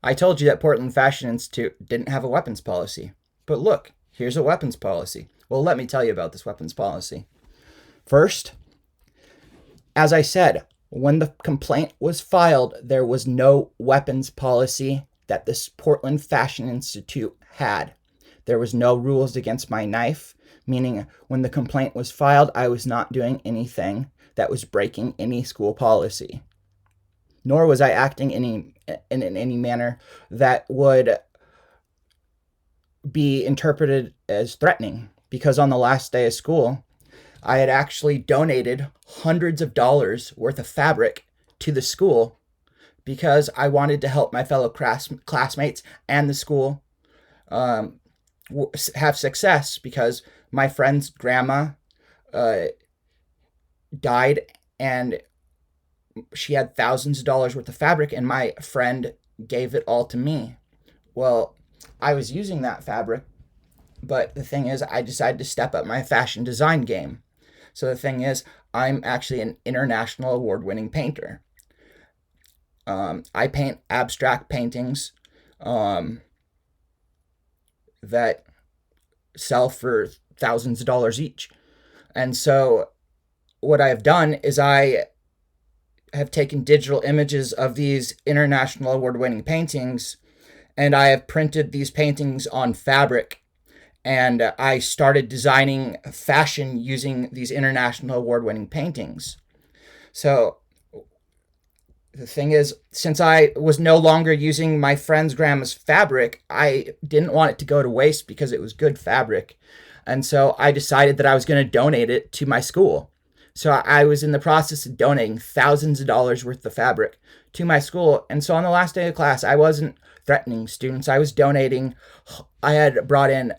I told you that Portland Fashion Institute didn't have a weapons policy. But look, here's a weapons policy. Well, let me tell you about this weapons policy. First, as I said, when the complaint was filed, there was no weapons policy that this Portland Fashion Institute had. There was no rules against my knife, meaning when the complaint was filed, I was not doing anything that was breaking any school policy. Nor was I acting in any manner that would be interpreted as threatening, because on the last day of school, I had actually donated hundreds of dollars worth of fabric to the school because I wanted to help my fellow classmates and the school have success, because my friend's grandma died and she had thousands of dollars worth of fabric, and my friend gave it all to me. Well, I was using that fabric, but the thing is, I decided to step up my fashion design game. So the thing is, I'm actually an international award-winning painter. I paint abstract paintings that sell for thousands of dollars each. And so what I have done is I have taken digital images of these international award-winning paintings, and I have printed these paintings on fabric, and I started designing fashion using these international award-winning paintings. So the thing is, since I was no longer using my friend's grandma's fabric, I didn't want it to go to waste because it was good fabric. And so I decided that I was going to donate it to my school. So I was in the process of donating thousands of dollars worth of fabric to my school. And so on the last day of class, I wasn't threatening students. I was donating. I had brought in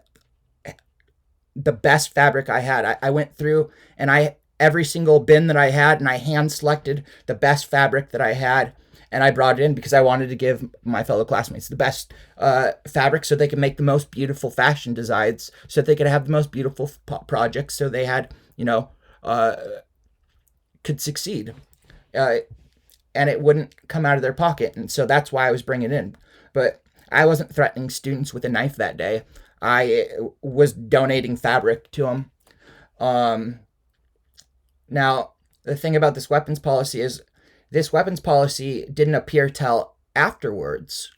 the best fabric I had. I went through and every single bin that I had, and I hand selected the best fabric that I had, and I brought it in because I wanted to give my fellow classmates the best fabric so they could make the most beautiful fashion designs, so that they could have the most beautiful projects, so they had, could succeed. And it wouldn't come out of their pocket. And so that's why I was bringing it in. But I wasn't threatening students with a knife that day. I was donating fabric to them. Now, the thing about this weapons policy is this weapons policy didn't appear till afterwards.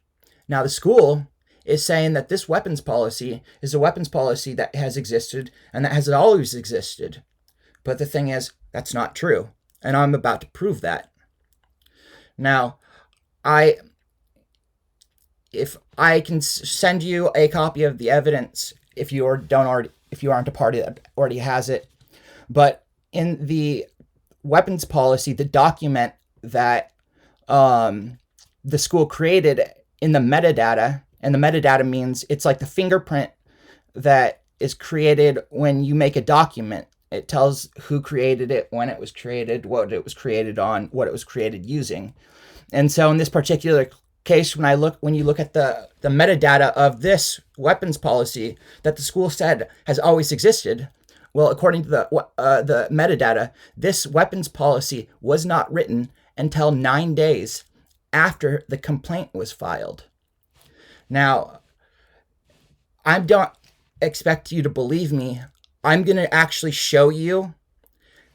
Now, the school is saying that this weapons policy is a weapons policy that has existed and that has always existed. But the thing is, that's not true. And I'm about to prove that. Now, if I can send you a copy of the evidence, if you aren't a party that already has it, but in the weapons policy, the document that the school created in the metadata, and the metadata means it's like the fingerprint that is created when you make a document. It tells who created it, when it was created, what it was created on, what it was created using. And so in this particular case, when you look at the metadata of this weapons policy that the school said has always existed, well, according to the metadata, this weapons policy was not written until 9 days after the complaint was filed. Now, I don't expect you to believe me. I'm going to actually show you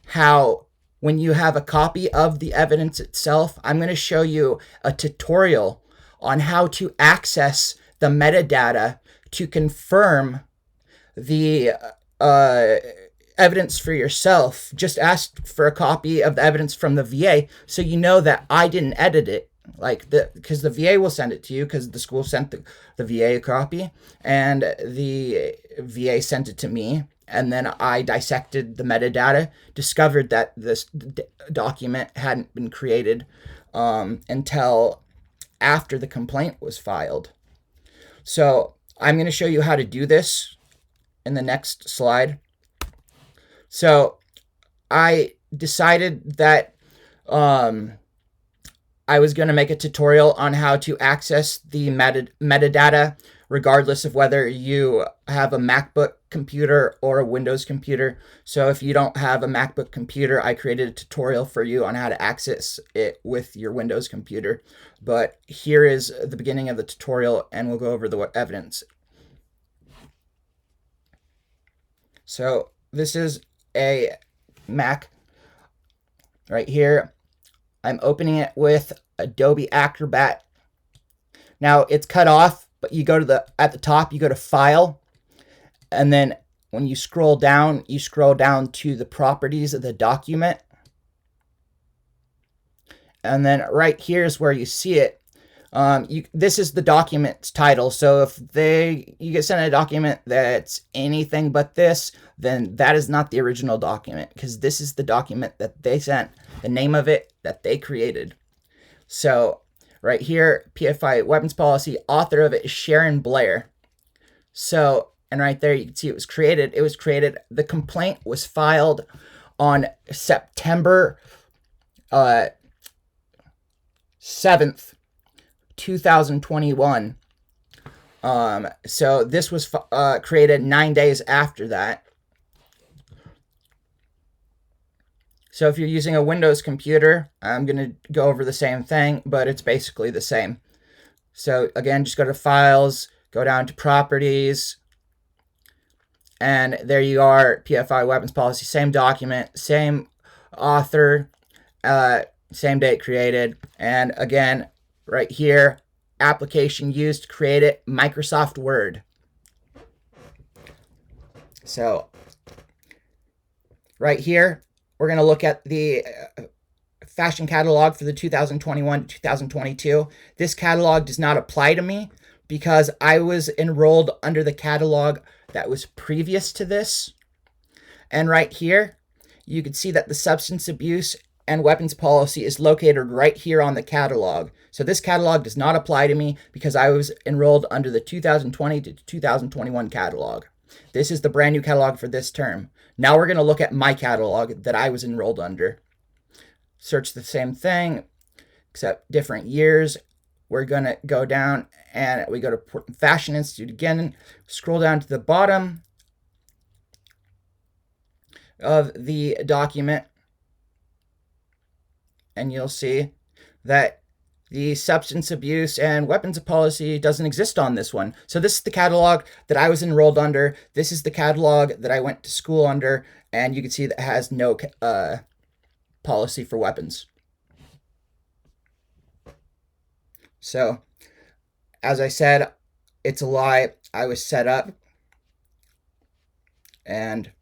how, when you have a copy of the evidence itself, I'm going to show you a tutorial on how to access the metadata to confirm the evidence for yourself. Just ask for a copy of the evidence from the VA so you know that I didn't edit it. Because the VA will send it to you, because the school sent the VA a copy, and the VA sent it to me. And then I dissected the metadata, discovered that this document hadn't been created until after the complaint was filed. So I'm going to show you how to do this in the next slide. So I decided that I was going to make a tutorial on how to access the metadata regardless of whether you have a MacBook computer or a Windows computer. So if you don't have a MacBook computer, I created a tutorial for you on how to access it with your Windows computer. But here is the beginning of the tutorial, and we'll go over the evidence. So this is a Mac right here. I'm opening it with Adobe Acrobat. Now it's cut off, but you go to at the top, you go to File, and then when you scroll down to the properties of the document. And then right here is where you see it. This is the document's title. So if you get sent a document that's anything but this, then that is not the original document, because this is the document that they sent, the name of it that they created. So right here, PFI weapons policy, author of it is Sharon Blair. So, and right there you can see it was created. The complaint was filed on September 7th, 2021. So this was created 9 days after that. So if you're using a Windows computer, I'm going to go over the same thing, but it's basically the same. So again, just go to Files, go down to Properties, and there you are, PFI weapons policy, same document, same author, same date created, and again, right here, application used to create it, Microsoft Word. So right here, we're going to look at the fashion catalog for the 2021 to 2022. This catalog does not apply to me because I was enrolled under the catalog that was previous to this. And right here, you can see that the substance abuse and weapons policy is located right here on the catalog. So this catalog does not apply to me because I was enrolled under the 2020 to 2021 catalog. This is the brand new catalog for this term. Now we're going to look at my catalog that I was enrolled under. Search the same thing, except different years. We're going to go down and we go to Portland Fashion Institute again. Scroll down to the bottom of the document, and you'll see that the substance abuse and weapons policy doesn't exist on this one. So this is the catalog that I was enrolled under. This is the catalog that I went to school under, and you can see that it has no policy for weapons. So, as I said, it's a lie. I was set up, and